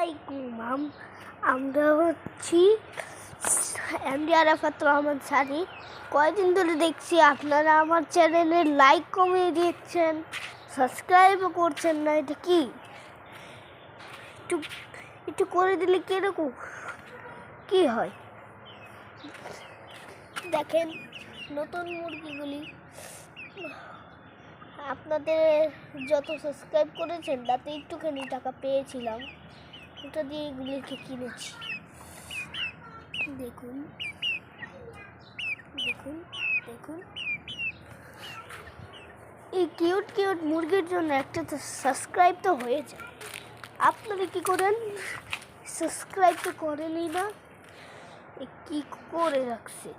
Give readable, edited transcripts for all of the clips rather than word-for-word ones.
আলাইকুম। আমরা হচ্ছি এমডি আরাফাত রহমান সানি। কয়েকদিন ধরে দেখছি আপনারা আমার চ্যানেলে লাইক কমিয়ে দিচ্ছেন, সাবস্ক্রাইবও করছেন না। এটা কি? একটু একটু করে দিলে কীরকম কী হয় দেখেন। নতুন মুরগিগুলি আপনাদের যত সাবস্ক্রাইব করেছেন তাতে একটুখানি টাকা পেয়েছিলাম, ওটা দিয়ে এগুলিকে কিনেছি। দেখুন দেখুন দেখুন, এই কিউট কিউট মুরগির জন্য একটা তো সাবস্ক্রাইব তো হয়ে যায়। আপনারা কি করেন? সাবস্ক্রাইব তো করেনই না, কি করে রাখছে।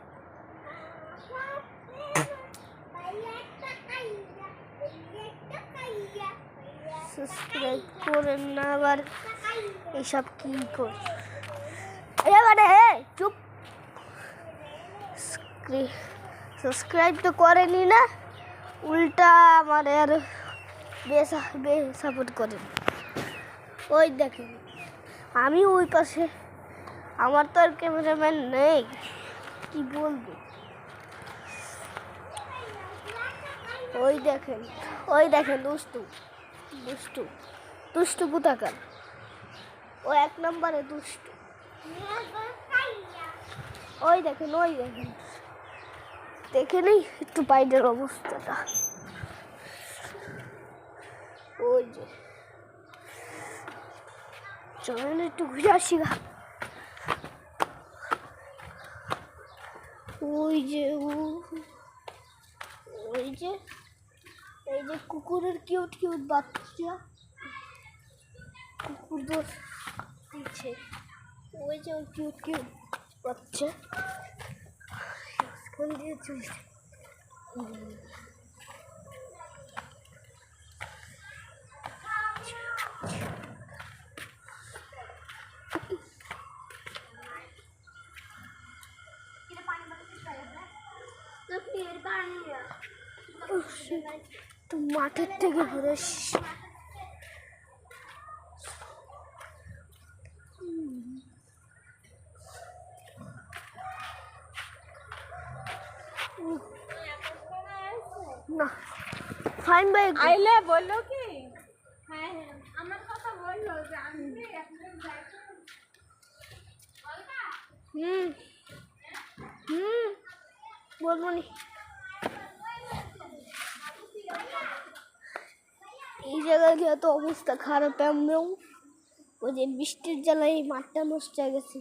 সাবস্ক্রাইব করেন না, আবার এইসব কি করে? চুপ। সাবস্ক্রাইব তো করেনি না, উল্টা আমার আর সাপোর্ট করেন। ওই দেখেন, আমি ওই পাশে, আমার তো আর ক্যামেরাম্যান নেই, কি বলবো। ওই দেখেন দুষ্টু দুষ্টু দুষ্টু কোথাকার, ও এক নম্বরে দুষ্টু। ওই দেখেন দেখে নেই একটু পাইডের অবস্থাটা। ওই যে চলেন একটু ঘুরে আসি গা। ওই যে এই যে কুকুরের কিউট কিউট বাচ্চা, কুকুরদের পিছে ওই যে ওই কিউট কিউট বাচ্চা দিয়ে চলছে। তো মাঠের থেকে ঘুরে না ফাইন ভাই আইলে বললো কি হ্যাঁ আমার কথা বললো যে আমি বলবো নি। এই জায়গায় গিয়ে তো অবস্থা খারাপ। আমিও ওই যে বৃষ্টির জ্বালায় এই মাঠটা নষ্ট হয়ে গেছে।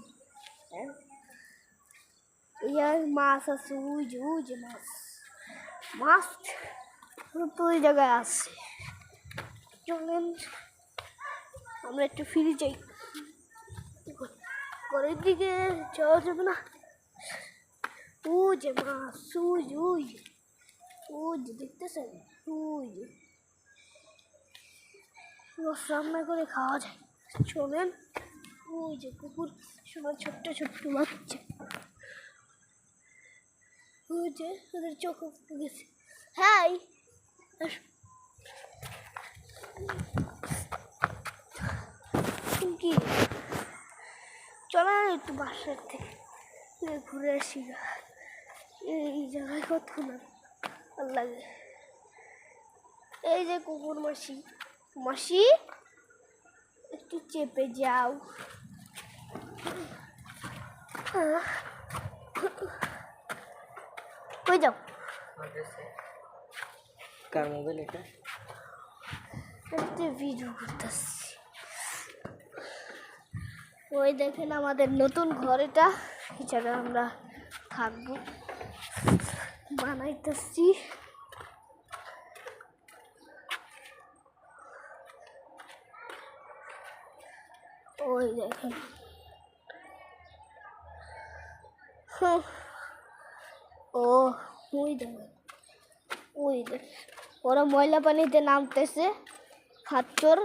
ইয়ার মাছ আছে, ওই যে মাছ তো ওই জায়গায় আছে। চলেন আমরা একটু ফিরে যাই, ঘরের দিকে যাওয়া যাবে না। ও যে মাছ, ওই যে দেখতেছেন, ওই যে রান্না করে খাওয়া যায়। চলেন। ওই যে কুকুর সবার ছোট্ট বাচ্চা, ওই যে ওদের চোখ উঠে গেছে। হ্যাঁ কি চলেন একটু বাসার থেকে ঘুরে আসি। এই জায়গায় কত না ভাল লাগে। এই যে কুকুর মাসি একটু চেপে যাও। কই যাও? কার মোবাইল এটা? একটা ভিডিও করতেছি। ওই দেখেন আমাদের নতুন ঘর, এটা এছাড়া আমরা থাকবো বানাইতেছি। ওই দেখেন ওই দেখেন ওরা ময়লা পানিতে নামতেছে, খাচ্চর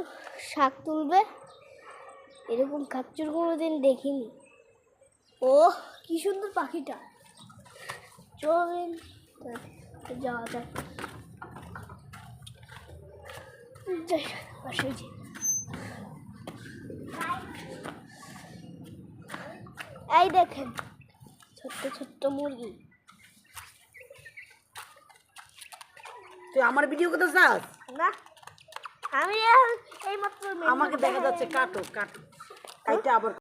শাক তুলবে। এরকম খাচ্চর কোনোদিন দেখিনি। ও কি সুন্দর পাখিটা। চলেন যাওয়া যাক। যাই আসে। এই দেখেন ছোট্ট ছোট্ট মুরগি। তুই আমার ভিডিও করতে চাস? না আমি এই মাত্র আমাকে দেখা যাচ্ছে কাটো কাটো কাইটা আবার